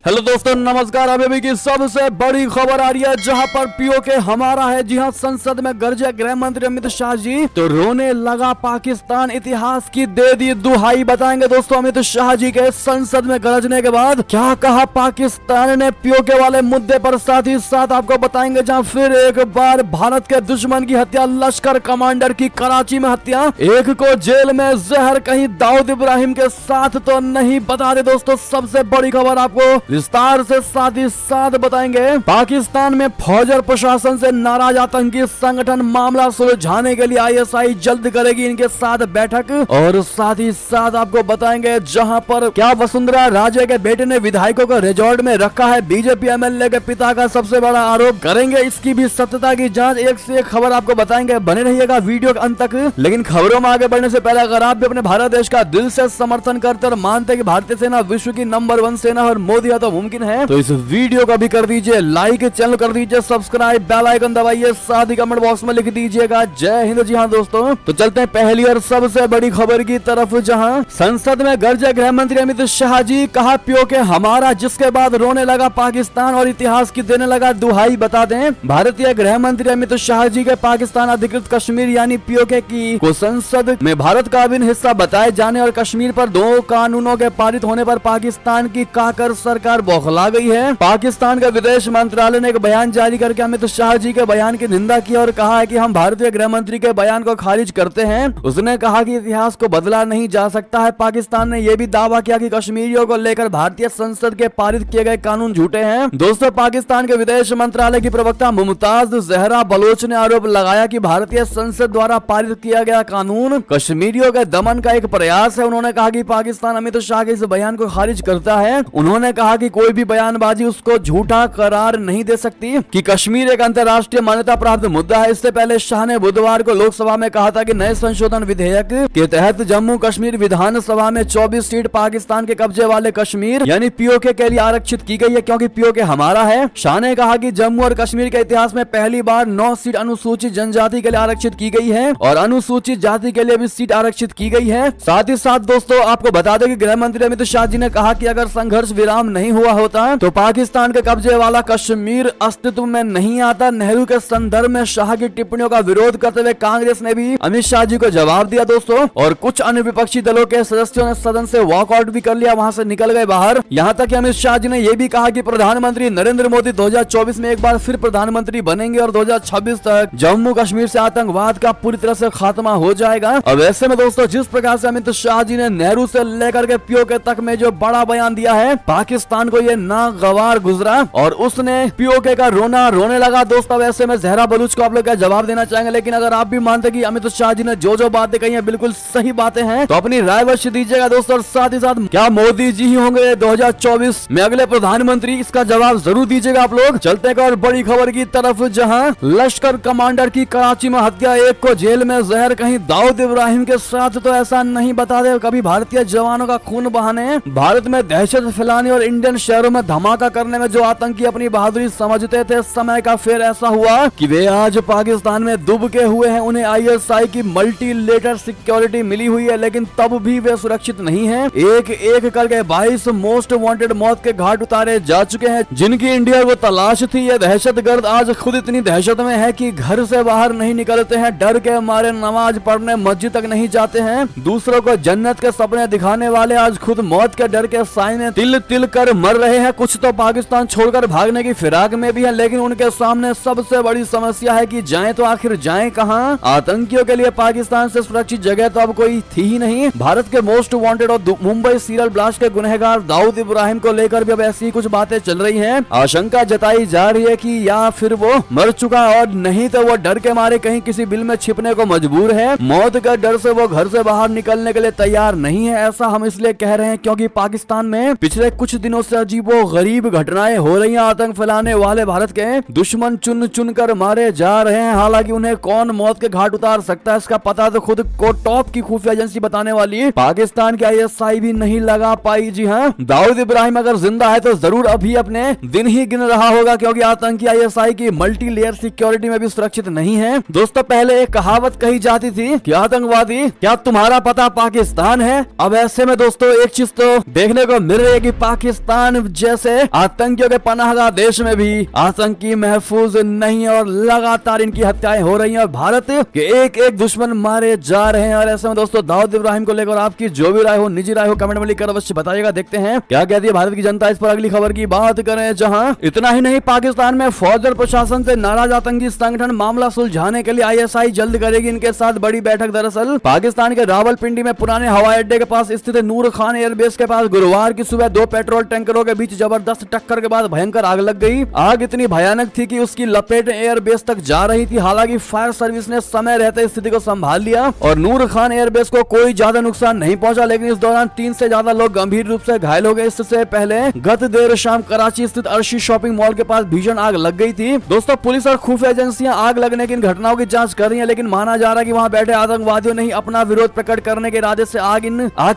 Hello दोस्तों, नमस्कार। अभी की सबसे बड़ी खबर आ रही है जहां पर पीओके हमारा है। जी हां, संसद में गरजे गृह मंत्री अमित शाह जी, तो रोने लगा पाकिस्तान, इतिहास की दे दी दुहाई। बताएंगे दोस्तों अमित शाह जी के संसद में गरजने के बाद क्या कहा पाकिस्तान ने पीओके वाले मुद्दे पर। साथ ही साथ आपको बताएंगे जहां फिर एक बार भारत के दुश्मन की हत्या, लश्कर कमांडर की कराची में हत्या, एक को जेल में जहर, कहीं दाऊद इब्राहिम के साथ तो नहीं। बता दे दोस्तों सबसे बड़ी खबर आपको विस्तार से साथ ही साथ बताएंगे। पाकिस्तान में फौज और प्रशासन से नाराज आतंकी संगठन, मामला सुलझाने के लिए आईएसआई जल्द करेगी इनके साथ बैठक। और साथ ही साथ आपको बताएंगे जहां पर क्या वसुंधरा राजे के बेटे ने विधायकों को रिजॉर्ट में रखा है, बीजेपी एमएलए के पिता का सबसे बड़ा आरोप। करेंगे इसकी भी सत्यता की जांच, एक से एक खबर आपको बताएंगे। बने रहिएगा वीडियो के अंत तक। लेकिन खबरों में आगे बढ़ने से पहले अगर आप भी अपने भारत देश का दिल से समर्थन करते और मानते कि भारतीय सेना विश्व की नंबर 1 सेना और मोदी तो मुमकिन है, तो इस वीडियो को भी कर दीजिए लाइक, चैनल कर दीजिए सब्सक्राइब, बेल आइकन दबाइए, साथ ही कमेंट बॉक्स में लिख दीजिएगा जय हिंद। जी हाँ दोस्तों, तो चलते हैं पहली और सबसे बड़ी खबर की तरफ, जहां संसद में गरजे गृह मंत्री अमित शाह जी, कहा पीओके हमारा, जिसके बाद रोने लगा पाकिस्तान और इतिहास की देने लगा दुहाई। बता दें भारतीय गृह मंत्री अमित शाह जी के पाकिस्तान अधिकृत कश्मीर यानी पीओके की को संसद में भारत का अभिन्न हिस्सा बताए जाने और कश्मीर पर 2 कानूनों के पारित होने पर पाकिस्तान की काकर सरकार बौखला गई है। पाकिस्तान के विदेश मंत्रालय ने एक बयान जारी करके अमित शाह जी के बयान की निंदा की और कहा है कि हम भारतीय गृह मंत्री के बयान को खारिज करते हैं। उसने कहा कि इतिहास को बदला नहीं जा सकता है। पाकिस्तान ने यह भी दावा किया कि कश्मीरियों को लेकर भारतीय संसद के पारित किए गए कानून झूठे हैं। दोस्तों, पाकिस्तान के विदेश मंत्रालय की प्रवक्ता मुमताज जहरा बलोच ने आरोप लगाया कि भारतीय संसद द्वारा पारित किया गया कानून कश्मीरियों के दमन का एक प्रयास है। उन्होंने कहा कि पाकिस्तान अमित शाह के इस बयान को खारिज करता है। उन्होंने कहा कि कोई भी बयानबाजी उसको झूठा करार नहीं दे सकती कि कश्मीर एक अंतर्राष्ट्रीय मान्यता प्राप्त मुद्दा है। इससे पहले शाह ने बुधवार को लोकसभा में कहा था कि नए संशोधन विधेयक के तहत जम्मू कश्मीर विधानसभा में 24 सीट पाकिस्तान के कब्जे वाले कश्मीर यानी पीओके के लिए आरक्षित की गई है, क्योंकि पीओके हमारा है। शाह ने कहा कि जम्मू और कश्मीर के इतिहास में पहली बार 9 सीट अनुसूचित जनजाति के लिए आरक्षित की गई है और अनुसूचित जाति के लिए भी सीट आरक्षित की गई है। साथ ही साथ दोस्तों आपको बता दें कि गृह मंत्री अमित शाह जी ने कहा कि अगर संघर्ष विराम नहीं हुआ होता तो पाकिस्तान के कब्जे वाला कश्मीर अस्तित्व में नहीं आता। नेहरू के संदर्भ में शाह की टिप्पणियों का विरोध करते हुए कांग्रेस ने भी अमित शाह जी को जवाब दिया दोस्तों, और कुछ अन्य विपक्षी दलों के सदस्यों ने सदन से वॉकआउट भी कर लिया, वहां से निकल गए बाहर। यहां तक कि अमित शाह जी ने यह भी कहा कि प्रधानमंत्री नरेंद्र मोदी 2024 में एक बार फिर प्रधानमंत्री बनेंगे और 2026 तक जम्मू कश्मीर से आतंकवाद का पूरी तरह से खात्मा हो जाएगा। अब ऐसे में दोस्तों जिस प्रकार से अमित शाह जी ने नेहरू से लेकर के पीओके तक में जो बड़ा बयान दिया है, पाकिस्तान को ये नागवार गुजरा और उसने पीओके का रोना रोने लगा। दोस्तों वैसे में जहरा बलूच को आप लोग क्या जवाब देना चाहेंगे, लेकिन अगर आप भी मानते कि अमित शाह जी ने जो बातें कही हैं बिल्कुल सही बातें हैं तो अपनी राय अवश्य दीजिएगा दोस्तों। और साथ ही साथ क्या मोदी जी ही होंगे 2024 में अगले प्रधानमंत्री, इसका जवाब जरूर दीजिएगा आप लोग। चलते हैं और बड़ी खबर की तरफ, जहां लश्कर कमांडर की कराची में हत्या, एक को जेल में जहर, कहीं दाऊद इब्राहिम के साथ तो ऐसा नहीं। बता दे कभी भारतीय जवानों का खून बहाने, भारत में दहशत फैलाने और इंडियन शहरों में धमाका करने में जो आतंकी अपनी बहादुरी समझते थे, समय का फिर ऐसा हुआ कि वे आज पाकिस्तान में डूब के हुए हैं। उन्हें आईएसआई की मल्टी लेयर सिक्योरिटी मिली हुई है, लेकिन तब भी वे सुरक्षित नहीं हैं। एक एक करके 22 मोस्ट वांटेड मौत के घाट उतारे जा चुके हैं, जिनकी इंडिया वो तलाश थी। ये दहशतगर्द आज खुद इतनी दहशत में है कि घर से बाहर नहीं निकलते हैं, डर के मारे नमाज पढ़ने मस्जिद तक नहीं जाते हैं। दूसरों को जन्नत के सपने दिखाने वाले आज खुद मौत के डर के साए में तिल तिल कर मर रहे हैं। कुछ तो पाकिस्तान छोड़कर भागने की फिराक में भी है, लेकिन उनके सामने सबसे बड़ी समस्या है कि जाएं तो आखिर जाएं कहां। आतंकियों के लिए पाकिस्तान से सुरक्षित जगह तो अब कोई थी ही नहीं। भारत के मोस्ट वांटेड और मुंबई सीरियल ब्लास्ट के गुनहगार दाऊद इब्राहिम को लेकर भी अब ऐसी कुछ बातें चल रही हैं। आशंका जताई जा रही है कि या फिर वो मर चुका और नहीं तो वो डर के मारे कहीं किसी बिल में छिपने को मजबूर है। मौत का डर से वो घर से बाहर निकलने के लिए तैयार नहीं है। ऐसा हम इसलिए कह रहे हैं क्योंकि पाकिस्तान में पिछले कुछ दिनों से अजीबो गरीब घटनाएं हो रही हैं। आतंक फैलाने वाले भारत के दुश्मन चुन चुन कर मारे जा रहे हैं। हालांकि उन्हें कौन मौत के घाट उतार सकता है इसका पता तो खुद को टॉप की खुफिया एजेंसी बताने वाली पाकिस्तान की आईएसआई भी नहीं लगा पाई। जी हाँ, दाऊद इब्राहिम अगर जिंदा है तो जरूर अभी अपने दिन ही गिन रहा होगा, क्योंकि आतंकी आईएसआई की मल्टी लेयर सिक्योरिटी में भी सुरक्षित नहीं है। दोस्तों पहले एक कहावत कही जाती थी कि आतंकवादी क्या तुम्हारा पता पाकिस्तान है। अब ऐसे में दोस्तों एक चीज तो देखने को मिल रही है कि पाकिस्तान पाकिस्तान जैसे आतंकियों के पनाहगाह देश में भी आतंकी महफूज नहीं है और लगातार इनकी हत्याएं हो रही हैं और भारत के एक एक दुश्मन मारे जा रहे हैं। और ऐसे में दोस्तों दाऊद इब्राहिम को लेकर आपकी जो भी राय हो, निजी राय हो, कमेंट में लिखकर अवश्य बताइएगा। देखते हैं क्या कहती है भारत की जनता इस पर। अगली खबर की बात करें, जहां इतना ही नहीं, पाकिस्तान में फौज और प्रशासन से नाराज आतंकी संगठन मामला सुलझाने के लिए ISI जल्द करेगी इनके साथ बड़ी बैठक। दरअसल पाकिस्तान के रावलपिंडी में पुराने हवाई अड्डे के पास स्थित नूर खान एयरबेस के पास गुरुवार की सुबह 2 पेट्रोल टैंकरों के बीच जबरदस्त टक्कर के बाद भयंकर आग लग गई। आग इतनी भयानक थी कि उसकी लपेट एयरबेस तक जा रही थी। हालांकि फायर सर्विस ने समय रहते स्थिति को संभाल लिया और नूर खान एयरबेस को कोई ज्यादा नुकसान नहीं पहुंचा, लेकिन इस दौरान 3 से ज्यादा लोग गंभीर रूप से घायल हो गए। इससे पहले गत देर शाम कराची स्थित अर्शी शॉपिंग मॉल के पास भीषण आग लग गई थी। दोस्तों पुलिस और खुफिया एजेंसियां आग लगने की इन घटनाओं की जांच कर रही हैं, लेकिन माना जा रहा है कि वहां बैठे आतंकवादियों ने ही अपना विरोध प्रकट करने के इरादे से आग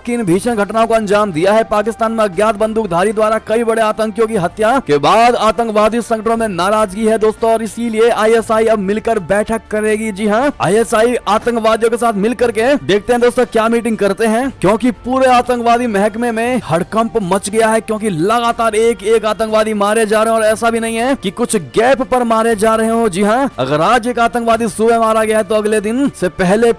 की इन भीषण घटनाओं को अंजाम दिया है। पाकिस्तान में अज्ञात बंदूकधारी द्वारा कई बड़े आतंकियों की हत्या के बाद आतंकवादी संगठनों में नाराजगी है दोस्तों, और इसीलिए ISI अब मिलकर बैठक करेगी। जी हाँ, ISI आतंकवादियों के साथ मिलकर के देखते हैं दोस्तों क्या मीटिंग करते हैं, क्योंकि पूरे आतंकवादी महकमे में हड़कंप मच गया है, क्योंकि लगातार एक आतंकवादी मारे जा रहे हैं और ऐसा भी नहीं है कि कुछ गैप पर मारे जा रहे हो। जी हाँ, अगर आज एक आतंकवादी सुबह मारा गया है तो अगले दिन से पहले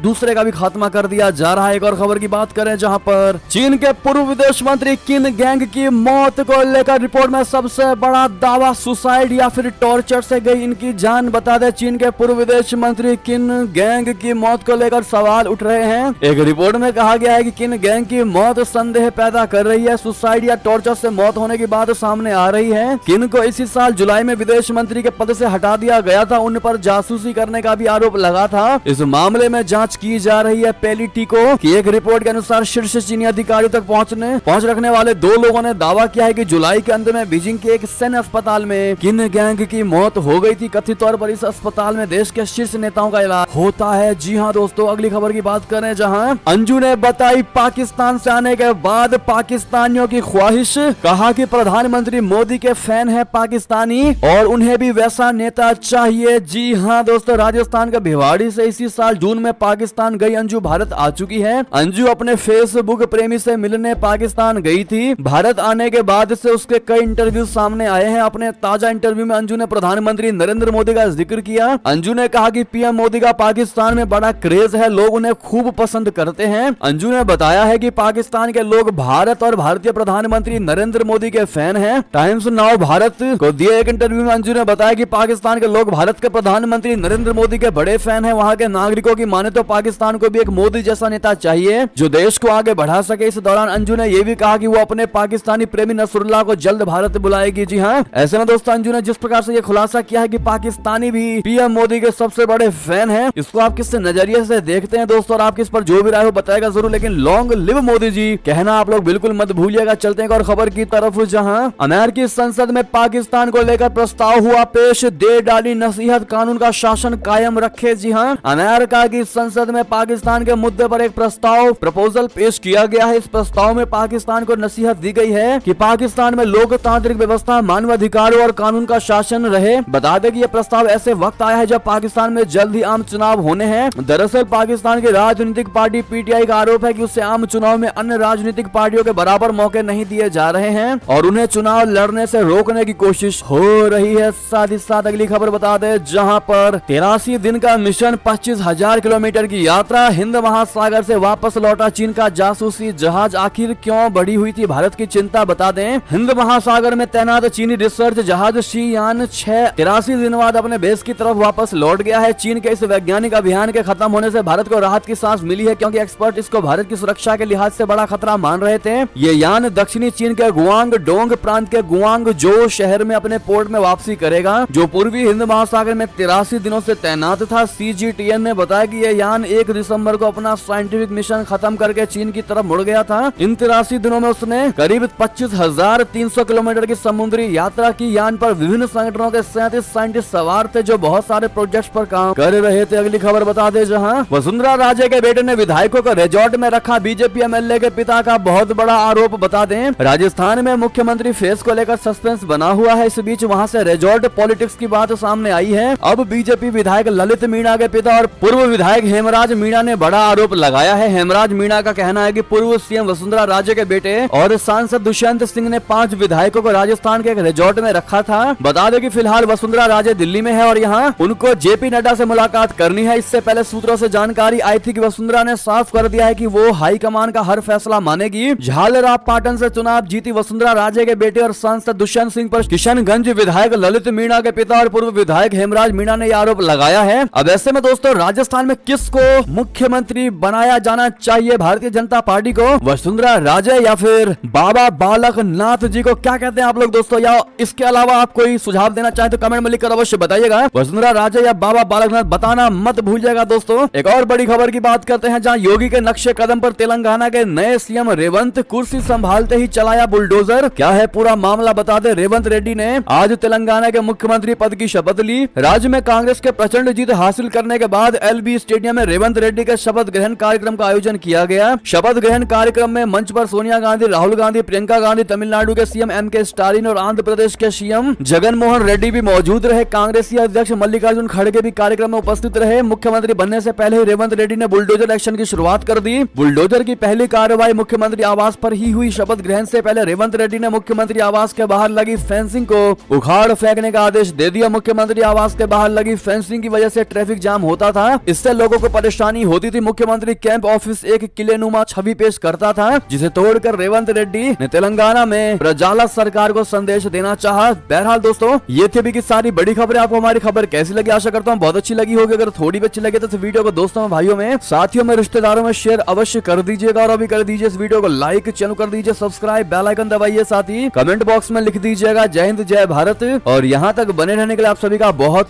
दूसरे का भी खात्मा कर दिया जा रहा है। एक और खबर की बात करें, जहां पर चीन के पूर्व विदेश मंत्री किन गैंग की मौत को लेकर रिपोर्ट में सबसे बड़ा दावा सुसाइड या फिर टॉर्चर से गई इनकी जान। बता दें, चीन के पूर्व विदेश मंत्री किन गैंग की मौत को लेकर सवाल उठ रहे हैं। एक रिपोर्ट में कहा गया है कि किन गैंग की मौत संदेह पैदा कर रही है। सुसाइड या टॉर्चर से मौत होने की बात सामने आ रही है। किन को इसी साल जुलाई में विदेश मंत्री के पद से हटा दिया गया था। उन पर जासूसी करने का भी आरोप लगा था। इस मामले में जांच की जा रही है। पेलिटिको की एक रिपोर्ट के अनुसार शीर्ष चीनी अधिकारियों तक पहुंच रखने वाले 2 लोगों ने दावा किया है कि जुलाई के अंत में बीजिंग के एक सैन्य अस्पताल में किन गैंग की मौत हो गई थी। कथित तौर पर इस अस्पताल में देश के शीर्ष नेताओं का इलाज होता है। जी हाँ दोस्तों, अगली खबर की बात करें, जहां अंजू ने बताई पाकिस्तान से आने के बाद पाकिस्तानियों की ख्वाहिश। कहा कि प्रधानमंत्री मोदी के फैन है पाकिस्तानी और उन्हें भी वैसा नेता चाहिए। जी हाँ दोस्तों, राजस्थान के भिवाड़ी से इसी साल जून में पाकिस्तान गई अंजू भारत आ चुकी है। अंजू अपने फेसबुक प्रेमी से मिलने पाकिस्तान गई थी। भारत आने के बाद से उसके कई इंटरव्यू सामने आए हैं। अपने ताजा इंटरव्यू में अंजू ने प्रधानमंत्री नरेंद्र मोदी का जिक्र किया। अंजू ने कहा कि PM मोदी का पाकिस्तान में बड़ा क्रेज है, लोग उन्हें खूब पसंद करते हैं। अंजू ने बताया है कि पाकिस्तान के लोग भारत और भारतीय प्रधानमंत्री नरेंद्र मोदी के फैन हैं। टाइम्स नाउ भारत को दिए एक इंटरव्यू में अंजू ने बताया कि पाकिस्तान के लोग भारत के प्रधानमंत्री नरेंद्र मोदी के बड़े फैन हैं। वहां के नागरिकों की माने तो पाकिस्तान को भी एक मोदी जैसा नेता चाहिए जो देश को आगे बढ़ा सके। इस दौरान अंजू ने यह भी कहा कि वो अपने पाकिस्तानी प्रेमी नसरुल्लाह को जल्द भारत बुलाएगी। जी हाँ, ऐसे में दोस्तों अंजू ने जिस प्रकार से ये खुलासा किया है कि पाकिस्तानी भी PM मोदी के सबसे बड़े फैन हैं, इसको आप किस नजरिए से देखते हैं दोस्तों, और आपकी इस पर जो भी राय हो बताएगा जरूर। लेकिन लॉन्ग लिव मोदी जी कहना आप लोग बिल्कुल मत भूलिएगा। चलते हैं और खबर की तरफ, जहां अमेरिकी संसद में पाकिस्तान को लेकर प्रस्ताव हुआ पेश। दे डाली नसीहत, कानून का शासन कायम रखे। जी हाँ, अमेरिका की संसद में पाकिस्तान के मुद्दे पर एक प्रपोजल पेश किया गया है। इस प्रस्ताव में पाकिस्तान को नसीहत दी गई है कि पाकिस्तान में लोकतांत्रिक व्यवस्था, मानवाधिकारों और कानून का शासन रहे। बता दें कि यह प्रस्ताव ऐसे वक्त आया है जब पाकिस्तान में जल्द ही आम चुनाव होने हैं। दरअसल पाकिस्तान की राजनीतिक पार्टी PTI का आरोप है कि उससे आम चुनाव में अन्य राजनीतिक पार्टियों के बराबर मौके नहीं दिए जा रहे हैं और उन्हें चुनाव लड़ने से रोकने की कोशिश हो रही है। साथ ही साथ अगली खबर बता दें, जहां पर 83 दिन का मिशन, 25,000 किलोमीटर की यात्रा, हिंद महासागर से वापस लौटा चीन का जासूसी जहाज। आखिर क्यों बढ़ी हुई थी भारत की चिंता, बता दें। हिंद महासागर में तैनात चीनी रिसर्च जहाज शीयान 83 दिन बाद अपने बेस की तरफ वापस लौट गया है। चीन के इस वैज्ञानिक अभियान के खत्म होने से भारत को राहत की सांस मिली है, क्योंकि एक्सपर्ट इसको भारत की सुरक्षा के लिहाज से बड़ा खतरा मान रहे थे। ये यान दक्षिणी चीन के गुआंगडोंग प्रांत के गुआंगजो शहर में अपने पोर्ट में वापसी करेगा, जो पूर्वी हिंद महासागर में 83 दिनों से तैनात था। CGTN ने बताया कि यह यान 1 दिसंबर को अपना साइंटिफिक मिशन खत्म करके चीन की तरफ मुड़ गया था। इन 83 दिनों में उसने करीब 25,300 किलोमीटर की समुद्री यात्रा की। यान पर विभिन्न संगठनों के 37 साइंटिस्ट सवार थे जो बहुत सारे प्रोजेक्ट्स पर काम कर रहे थे। अगली खबर बता दे, जहां वसुंधरा राजे के बेटे ने विधायकों को रिजॉर्ट में रखा। बीजेपी MLA के पिता का बहुत बड़ा आरोप। बता दें, राजस्थान में मुख्यमंत्री फेस को लेकर सस्पेंस बना हुआ है। इस बीच वहां से रिजॉर्ट पॉलिटिक्स की बात सामने आई है। अब बीजेपी विधायक ललित मीणा के पिता और पूर्व विधायक हेमराज मीणा ने बड़ा आरोप लगाया है। हेमराज मीणा का कहना है कि पूर्व CM वसुंधरा राजे के बेटे और सांसद सांसद दुष्यंत सिंह ने 5 विधायकों को राजस्थान के एक रिजॉर्ट में रखा था। बता दें कि फिलहाल वसुंधरा राजे दिल्ली में है और यहाँ उनको जेपी नड्डा से मुलाकात करनी है। इससे पहले सूत्रों से जानकारी आई थी कि वसुंधरा ने साफ कर दिया है कि वो हाईकमान का हर फैसला मानेगी। झालरा पाटन से चुनाव जीती वसुंधरा राजे के बेटे और सांसद दुष्यंत सिंह पर किशनगंज विधायक ललित मीणा के पिता और पूर्व विधायक हेमराज मीणा ने आरोप लगाया है। अब ऐसे में दोस्तों राजस्थान में किसको मुख्यमंत्री बनाया जाना चाहिए भारतीय जनता पार्टी को, वसुंधरा राजे या फिर बाबा बालक नाथ जी को? क्या कहते हैं आप लोग दोस्तों? या इसके अलावा आप कोई सुझाव देना चाहें तो कमेंट में लिखकर अवश्य बताइएगा। वसुंधरा राजे या बाबा बालकनाथ बताना मत भूलिएगा दोस्तों। एक और बड़ी खबर की बात करते हैं, जहां योगी के नक्शे कदम पर तेलंगाना के नए सीएम रेवंत कुर्सी संभालते ही चलाया बुलडोजर। क्या है पूरा मामला बता दे। रेवंत रेड्डी ने आज तेलंगाना के मुख्यमंत्री पद की शपथ ली। राज्य में कांग्रेस के प्रचंड जीत हासिल करने के बाद एलबी स्टेडियम में रेवंत रेड्डी के शपथ ग्रहण कार्यक्रम का आयोजन किया गया। शपथ ग्रहण कार्यक्रम में मंच पर सोनिया गांधी, राहुल गांधी, प्रियंका गांधी, तमिलनाडु के सीएम एम.के. स्टालिन और आंध्र प्रदेश के सीएम जगन मोहन रेड्डी भी मौजूद रहे। कांग्रेसी अध्यक्ष मल्लिकार्जुन खड़गे भी कार्यक्रम में उपस्थित रहे। मुख्यमंत्री बनने से पहले ही रेवंत रेड्डी ने बुलडोजर एक्शन की शुरुआत कर दी। बुलडोजर की पहली कार्रवाई मुख्यमंत्री आवास पर ही हुई। शपथ ग्रहण से पहले रेवंत रेड्डी ने मुख्यमंत्री आवास के बाहर लगी फेंसिंग को उखाड़ फेंकने का आदेश दे दिया। मुख्यमंत्री आवास के बाहर लगी फेंसिंग की वजह से ट्रैफिक जाम होता था, इससे लोगों को परेशानी होती थी। मुख्यमंत्री कैंप ऑफिस एक किलेनुमा छवि पेश करता था, जिसे तोड़कर रेवंत रेड्डी ने तेलंगाना में प्रजाला सरकार को संदेश देना चाहा। बहरहाल दोस्तों ये थी अभी की सारी बड़ी खबरें। आपको हमारी खबर कैसी लगी? आशा करता हूँ बहुत अच्छी लगी होगी। अगर थोड़ी भी अच्छी लगी तो वीडियो को दोस्तों में, भाइयों में, साथियों में, रिश्तेदारों में शेयर अवश्य कर दीजिएगा और अभी कर दीजिए इस वीडियो को लाइक, चैनल कर दीजिए सब्सक्राइब, बेल आइकन दबाइए, साथ ही कमेंट बॉक्स में लिख दीजिएगा जय हिंद जय भारत। और यहाँ तक बने रहने के लिए आप सभी का बहुत